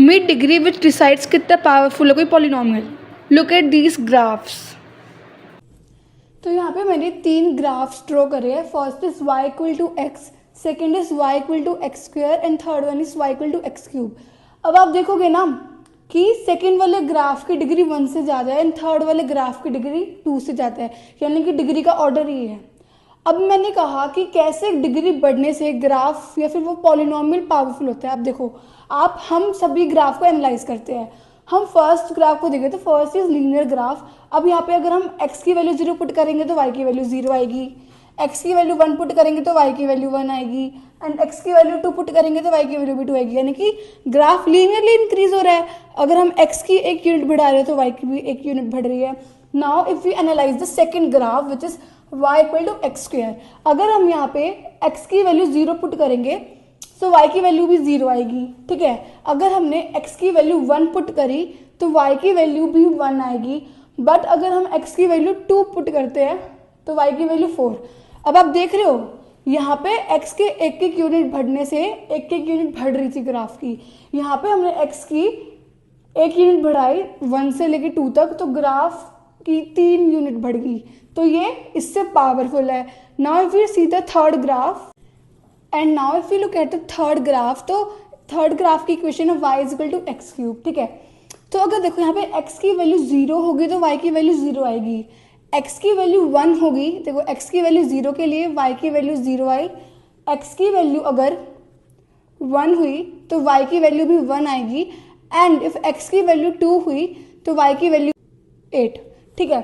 Mid degree which decides कितना powerful है कोई polynomial. Look at these graphs. तो यहाँ पे मैंने 3 ग्राफ्स ड्रॉ करे हैं। First is y equal to x, second is y equal to x square and third one is y equal to x cube. अब आप देखोगे ना कि सेकेंड वाले ग्राफ की डिग्री 1 से ज़्यादा है एंड थर्ड वाले ग्राफ की डिग्री 2 से ज़्यादा है, यानी कि डिग्री का ऑर्डर ही है। अब मैंने कहा कि कैसे डिग्री बढ़ने से ग्राफ या फिर वो पॉलिनोमियल पावरफुल होता है। अब देखो हम सभी ग्राफ को एनालाइज करते हैं। हम फर्स्ट ग्राफ को देखें तो फर्स्ट इज लीनियर ग्राफ। अब यहाँ पे अगर हम x की वैल्यू 0 पुट करेंगे तो y की वैल्यू 0 आएगी, x की वैल्यू 1 पुट करेंगे तो y की वैल्यू 1 आएगी एंड x की वैल्यू 2 पुट करेंगे तो y की वैल्यू भी 2 आएगी, यानी कि ग्राफ लीनियरली इंक्रीज हो रहा है। अगर हम x की 1 यूनिट बढ़ा रहे हैं तो y की भी 1 यूनिट बढ़ रही है। Now if we analyse the second graph which is y equal to x square, अगर हम यहाँ पे x की वैल्यू 0 पुट करेंगे तो y की वैल्यू भी 0 आएगी, ठीक है। अगर हमने x की वैल्यू 1 पुट करी तो y की वैल्यू भी 1 आएगी, बट अगर हम x की वैल्यू 2 पुट करते हैं तो y की वैल्यू 4। अब आप देख रहे हो यहाँ पे x के एक एक यूनिट बढ़ने से एक एक यूनिट बढ़ रही थी ग्राफ की। यहाँ पे हमने x की 1 यूनिट बढ़ाई 1 से लेके 2 तक तो ग्राफ की 3 यूनिट बढ़ गई, तो ये इससे पावरफुल है। Now if you see the third graph and now if you look at the third graph, तो थर्ड ग्राफ की इक्वेशन है y is equal to x cube, ठीक है। तो अगर देखो यहाँ पे x की वैल्यू 0 होगी तो y की वैल्यू 0 आएगी, x की वैल्यू 1 होगी, देखो x की वैल्यू 0 के लिए y की वैल्यू 0 आई, x की वैल्यू अगर 1 हुई तो y की वैल्यू भी 1 आएगी एंड इफ x की वैल्यू 2 हुई तो y की वैल्यू 8, ठीक है।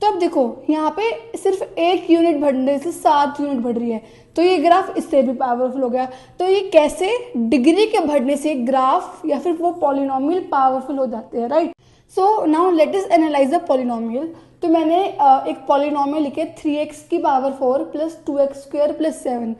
तो अब देखो यहाँ पे सिर्फ 1 यूनिट बढ़ने से 7 यूनिट बढ़ रही है, तो ये ग्राफ इससे भी पावरफुल हो गया। तो ये कैसे डिग्री के बढ़ने से ग्राफ या फिर वो पॉलिनोमियल पावरफुल हो जाते हैं, right. So now let us analyse the polynomial. तो मैंने एक पॉलिनोमियल लिखे 3x की power 4 plus 2x square plus 7।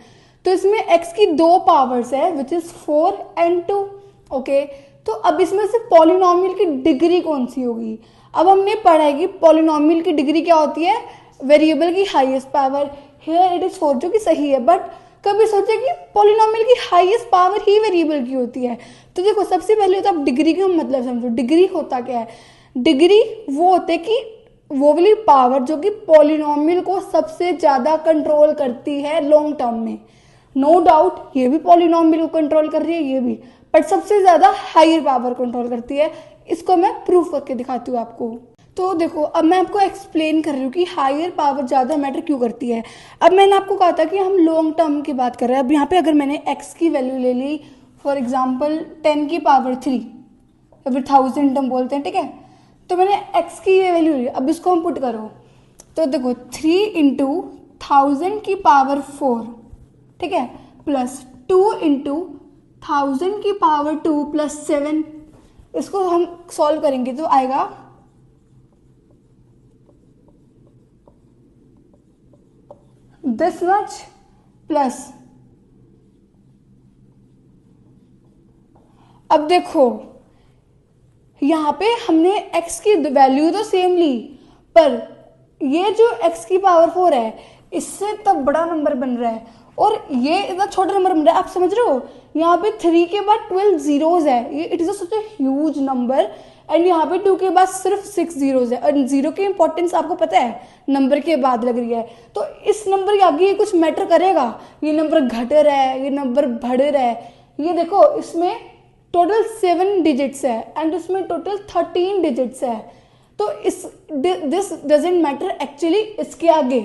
तो इसमें x की 2 पावर्स है विच इज 4 एंड 2, ओके। तो अब इसमें से पॉलिनोमियल की डिग्री कौन सी होगी। अब हमने पढ़ा है कि पॉलिनोमियल की डिग्री क्या होती है, वेरिएबल की highest power. Here it is 4 जो कि सही है, बट कभी सोचे कि पॉलिनोमियल की हाईएस्ट पावर ही वेरिएबल की होती है। तो देखो सबसे पहले तो आप डिग्री का मतलब समझो, डिग्री होता क्या है। डिग्री वो होते कि वो वाली पावर जो कि पॉलिनोमियल को सबसे ज्यादा कंट्रोल करती है लॉन्ग टर्म में। नो डाउट ये भी पॉलिनोमियल को कंट्रोल कर रही है, ये भी, बट सबसे ज्यादा हायर पावर कंट्रोल करती है। इसको मैं प्रूफ करके दिखाती हूँ आपको। तो देखो अब मैं आपको एक्सप्लेन कर रही हूँ कि हायर पावर ज़्यादा मैटर क्यों करती है। अब मैंने आपको कहा था कि हम लॉन्ग टर्म की बात कर रहे हैं। अब यहाँ पे अगर मैंने x की वैल्यू ले ली फॉर एग्जांपल 10 की पावर 3 या फिर 1000 हम बोलते हैं, ठीक है। तो मैंने x की ये वैल्यू ली, अब इसको हम पुट करो तो देखो 3 इंटू 1000 की पावर 4, ठीक है, प्लस 2 इंटू 1000 की पावर 2 प्लस 7। इसको हम सॉल्व करेंगे तो आएगा दिस मच प्लस, अब देखो यहाँ पे हमने x की वैल्यू तो सेम ली, पर ये जो x की पावर 4 है इससे तब बड़ा नंबर बन रहा है और ये इतना छोटा नंबर बन रहा है। आप समझ रहे हो, यहाँ पे 3 के बाद 12 जीरोज है, ये it is such a huge number and यहाँ पे 2 के बाद सिर्फ 6 जीरोज है और जीरो की इंपॉर्टेंस आपको पता है नंबर के बाद लग रही है। तो इस नंबर के आगे ये कुछ मैटर करेगा, ये नंबर घट रहा है, ये नंबर बढ़ रहा है। ये देखो इसमें टोटल 7 डिजिट्स है एंड इसमें टोटल 13 डिजिट्स है, तो दिस डजेंट मैटर एक्चुअली इसके आगे,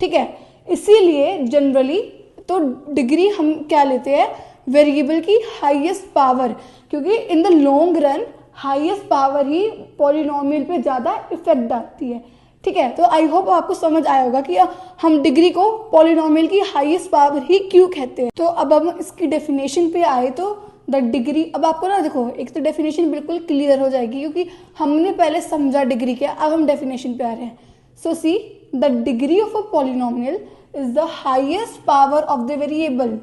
ठीक है। इसीलिए जनरली तो डिग्री हम क्या लेते हैं, वेरिएबल की हाईएस्ट पावर, क्योंकि in the long run highest power he polynomial पे ज़्यादा इफेक्ट डालती है, ठीक है। तो आई होप आपको समझ आया होगा कि हम डिग्री को पॉलिनोमियल की हाईएस्ट पावर ही क्यों कहते हैं। तो अब हम इसकी डेफिनेशन पे आए तो द डिग्री, अब आपको ना देखो एक तो डेफिनेशन बिल्कुल क्लियर हो जाएगी क्योंकि हमने पहले समझा डिग्री क्या, अब हम डेफिनेशन पे आ रहे हैं। So see the degree of a polynomial is the highest power of the variable,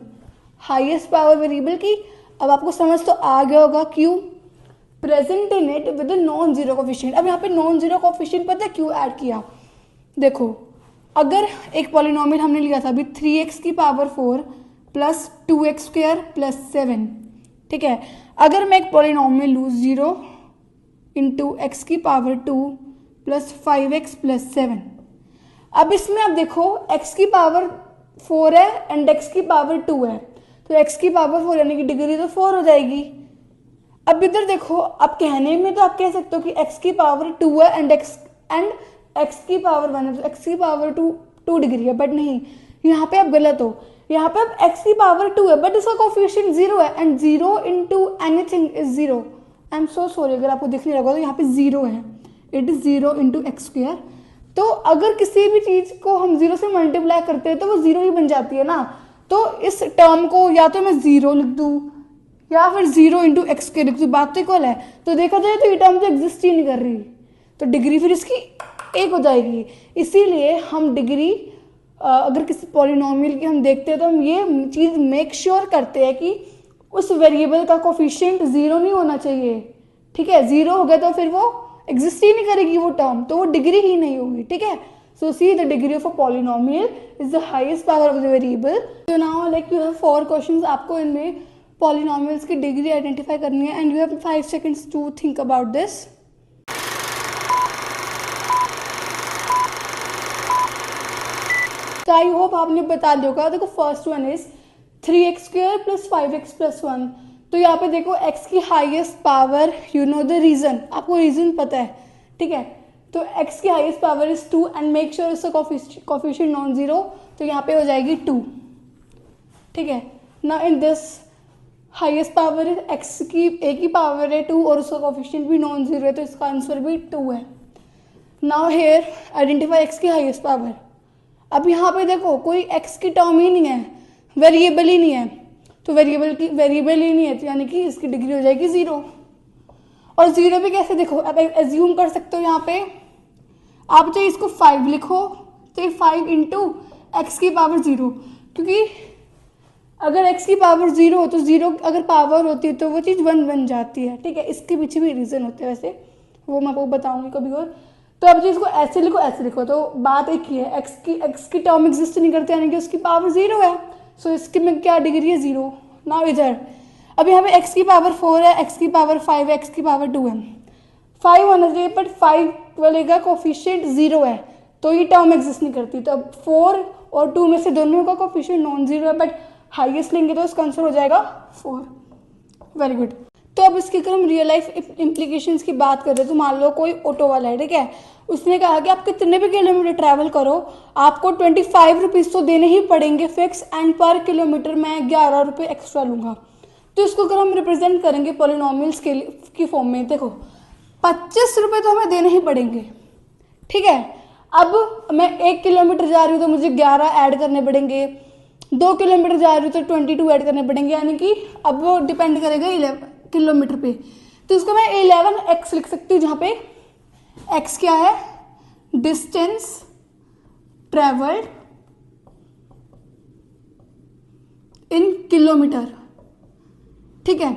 highest power variable की। अब आपको समझ तो आ गया होगा क्यों, present in it with non zero coefficient. अब यहाँ पे नॉन जीरो कोफिशिएंट पता है क्यों ऐड किया, देखो अगर एक पॉलिनोमियल हमने लिया था अभी 3x की power 4 plus 2x square plus 7, ठीक है। अगर मैं एक पॉलिनोमियल लूँ 0 इंटू एक्स की पावर 2 प्लस 5x प्लस 7, अब इसमें आप देखो x की पावर 4 है एंड x की पावर 2 है, तो x की पावर 4 यानी कि डिग्री तो 4 हो जाएगी। अब इधर देखो, अब कहने में तो आप कह सकते हो कि x की पावर 2 है एंड x की पावर 1 है, तो x की पावर 2 डिग्री है, बट नहीं, यहाँ पे आप गलत हो। यहाँ पे अब x की पावर 2 है बट इसका कोफिशिएंट 0 है and 0 into anything is 0। I am so sorry, अगर आपको दिख नहीं रहा तो यहाँ पे 0 है, it is 0 into x square. तो अगर किसी भी चीज को हम 0 से मल्टीप्लाई करते हैं तो वो 0 ही बन जाती है ना। तो इस टर्म को या तो मैं 0 लिख दूँ या फिर 0 इंटू एक्स स्क्वायर लिख दूँ, बात तो इक्वल है। तो देखा जाए तो ये टर्म तो एग्जिस्ट ही नहीं कर रही, तो डिग्री फिर इसकी 1 हो जाएगी। इसीलिए हम डिग्री अगर किसी पॉलिनोमियल की हम देखते हैं तो हम ये चीज़ मेक श्योर करते हैं कि उस वेरिएबल का कोफिशिएंट 0 नहीं होना चाहिए, ठीक है। 0 हो गया तो फिर वो एग्जिस्ट ही नहीं करेगी वो टर्म, तो वो डिग्री ही नहीं होगी, ठीक है। So see the degree of a polynomial is the highest power of the variable. तो now like you have 4 questions, आपको इनमें पॉलिनोमियल्स की डिग्री आइडेंटिफाई करनी है and you have 5 seconds to think about this. तो आई होप आपने बता दिया होगा। देखो first one is 3x square plus 5x plus 1। तो यहाँ पे देखो x की highest power, you know the reason, आपको रीजन पता है, ठीक है। तो x की highest power is 2 and make sure इसका कोफिशिएंट नॉन जीरो, तो यहाँ पे हो जाएगी 2, ठीक है। ना in this highest power is x की a की पावर है 2 और उसका कोफिशिएंट भी नॉन जीरो है, तो इसका आंसर भी 2 है। नाउ हेयर आइडेंटिफाई x की हाईएस्ट पावर। अब यहाँ पे देखो कोई x की टर्म ही नहीं है, वेरिएबल ही नहीं है, तो वेरिएबल ही नहीं है, तो यानी कि इसकी डिग्री हो जाएगी 0। और 0 भी कैसे देखो, अब एज्यूम कर सकते हो, यहाँ पे आप चाहे इसको 5 लिखो तो ये 5 इंटू एक्स की पावर 0, क्योंकि अगर x की पावर 0 हो तो 0 अगर पावर होती है तो वो चीज़ 1 बन जाती है, ठीक है। इसके पीछे भी रीज़न होते हैं वैसे, वो मैं आपको बताऊंगी कभी और। तो अब जिसको ऐसे लिखो, तो बात एक ही है, x की टर्म एग्जिस्ट नहीं करती, यानी कि उसकी पावर 0 है, सो इसकी में क्या डिग्री है 0। ना इधर अब यहाँ पे x की पावर 4 है, x की पावर 5 है, x की पावर 2 है, 5 होना चाहिए बट 5 वाले का कोफिशिएंट 0 है, तो ये टर्म एग्जिस्ट नहीं करती। तो अब 4 और 2 में से दोनों का कोफिशिएंट नॉन जीरो है, बट हाईएस्ट लेंगे तो इसका आंसर हो जाएगा 4। Very good. तो अब इसकी अगर हम रियल लाइफ इम्प्लीकेशंस की बात करें तो मान लो कोई ऑटो वाला है, ठीक है, उसने कहा कि आप कितने भी किलोमीटर ट्रैवल करो आपको 25 रुपीज़ तो देने ही पड़ेंगे फिक्स, एंड पर किलोमीटर मैं 11 रुपये एक्स्ट्रा लूँगा। तो इसको अगर हम रिप्रेजेंट करेंगे पॉलिनोमियल्स की फॉर्म में, देखो 25 रुपये तो हमें देने ही पड़ेंगे, ठीक है। अब मैं 1 किलोमीटर जा रही हूँ तो मुझे 11 ऐड करने पड़ेंगे, 2 किलोमीटर जा रही हूँ तो 22 ऐड करने पड़ेंगे, यानी कि अब वो डिपेंड करेगा 11 किलोमीटर पे। तो इसको मैं 11x लिख सकती हूँ, जहाँ पे x क्या है, डिस्टेंस ट्रेवल्ड इन किलोमीटर, ठीक है।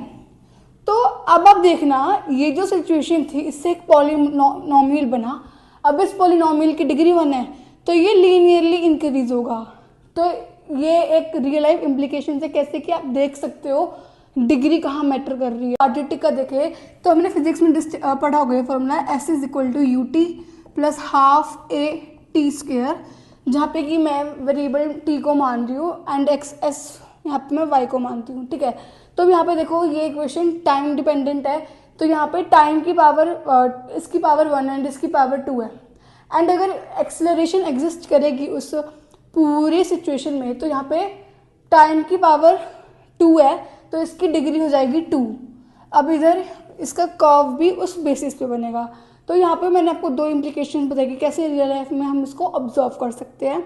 तो अब आप देखना ये जो सिचुएशन थी इससे एक पॉलिनोमियल बना। अब इस पॉलिनोमियल की डिग्री 1 है तो ये लीनियरली इंक्रीज होगा। तो ये एक रियल लाइफ इम्प्लीकेशन है, कैसे कि आप देख सकते हो डिग्री कहाँ मैटर कर रही है। क्वाड्रेटिक का देखें तो हमने फिजिक्स में पढ़ा होगा formula S is equal to UT plus half AT square, जहाँ पे कि मैं वेरिएबल t को मान रही हूँ एंड XS यहाँ पे मैं y को मानती हूँ, ठीक है। तो यहाँ पे देखो ये इक्वेशन टाइम डिपेंडेंट है, तो यहाँ पे टाइम की पावर इसकी पावर 1 एंड इसकी पावर 2 है, एंड अगर एक्सेलरेशन एग्जिस्ट करेगी उस पूरी सिचुएशन में तो यहाँ पे टाइम की पावर 2 है, तो इसकी डिग्री हो जाएगी 2। अब इधर इसका कर्व भी उस बेसिस पे बनेगा। तो यहाँ पे मैंने आपको 2 इम्प्लीकेशन बताई कि कैसे रियल लाइफ में हम इसको ऑब्जर्व कर सकते हैं।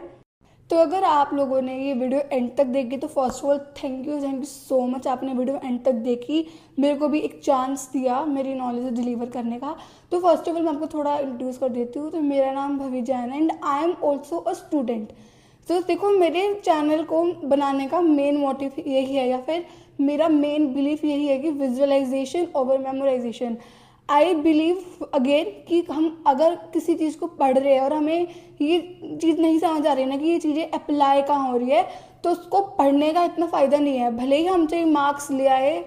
तो अगर आप लोगों ने ये वीडियो एंड तक देखी तो first of all thank you so much, आपने वीडियो एंड तक देखी, मेरे को भी एक चांस दिया मेरी नॉलेज डिलीवर करने का। तो फर्स्ट ऑफ ऑल मैं आपको थोड़ा इंट्रोड्यूस कर देती हूँ। तो मेरा नाम भवी जैन है and I am also a student. तो देखो मेरे चैनल को बनाने का मेन मोटिव यही है, या फिर मेरा मेन बिलीफ यही है कि visualisation over memorisation. I believe again कि हम अगर किसी चीज़ को पढ़ रहे हैं और हमें ये चीज़ नहीं समझ आ रही है ना कि ये चीज़ें अप्लाई कहाँ हो रही है, तो उसको पढ़ने का इतना फ़ायदा नहीं है। भले ही हम चाहे मार्क्स ले आए,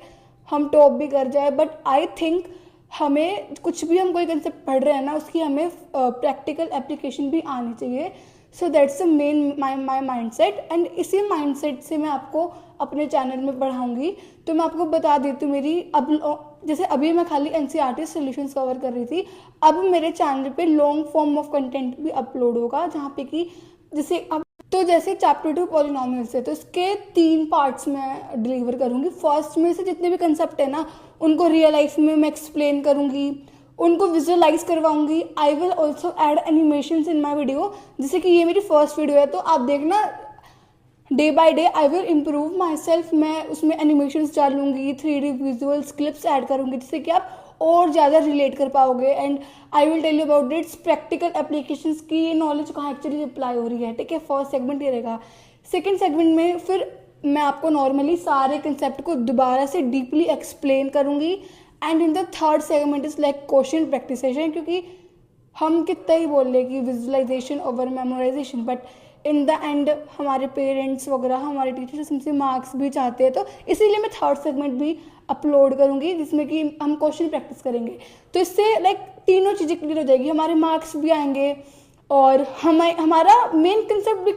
हम टॉप भी कर जाए, बट आई थिंक हमें कुछ भी हम कोई कंसेप्ट पढ़ रहे हैं ना, उसकी हमें प्रैक्टिकल एप्लीकेशन भी आनी चाहिए. सो that's the main my mind set, and इसी माइंड सेट से मैं आपको अपने चैनल में पढ़ाऊँगी. तो मैं आपको बता देती हूँ मेरी अब जैसे अभी मैं खाली NCERT सॉल्यूशंस कवर कर रही थी, अब मेरे चैनल पे लॉन्ग फॉर्म ऑफ कंटेंट भी अपलोड होगा, जहाँ पे कि जैसे अब तो जैसे चैप्टर 2 पॉलिनोमियल्स है, तो इसके 3 पार्ट्स में डिलीवर करूँगी. फर्स्ट में से जितने भी कंसेप्ट है ना, उनको रियल लाइफ में मैं एक्सप्लेन करूँगी, उनको विजुअलाइज करवाऊँगी. I will also add animations in my video. जैसे कि ये मेरी फर्स्ट वीडियो है, तो आप देखना day by day I will improve my self. मैं उसमें एनिमेशंस डालूंगी, 3D विजुअल्स क्लिप्स ऐड करूँगी, जिससे कि आप और ज़्यादा रिलेट कर पाओगे. And I will tell you about its practical applications की ये नॉलेज कहाँ एक्चुअली अप्लाई हो रही है. ठीक है, फर्स्ट सेगमेंट ये रहेगा. सेकेंड सेगमेंट में फिर मैं आपको नॉर्मली सारे कंसेप्ट को दोबारा से डीपली एक्सप्लेन करूँगी. And in the third segment is like question practice session, क्योंकि हम कितना ही बोल रहे कि visualisation over memorisation, but in the end हमारे पेरेंट्स वगैरह, हमारे टीचर्स हमसे मार्क्स भी चाहते हैं. तो इसीलिए मैं थर्ड सेगमेंट भी अपलोड करूँगी, जिसमें कि हम क्वेश्चन प्रैक्टिस करेंगे. तो इससे लाइक तीनों चीज़ें क्लियर हो जाएगी, हमारे मार्क्स भी आएंगे और हमारा मेन कंसेप्ट भी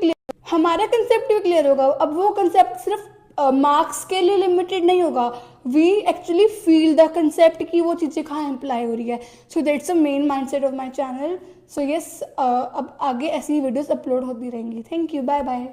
क्लियर होगा. अब वो कंसेप्ट सिर्फ मार्क्स के लिए लिमिटेड नहीं होगा, we actually feel the concept कि वो चीज़ें कहाँ अप्लाई हो रही है. So that's the main mind set of my channel. So yes, अब आगे ऐसी वीडियोस अपलोड होती रहेंगी. Thank you, bye bye.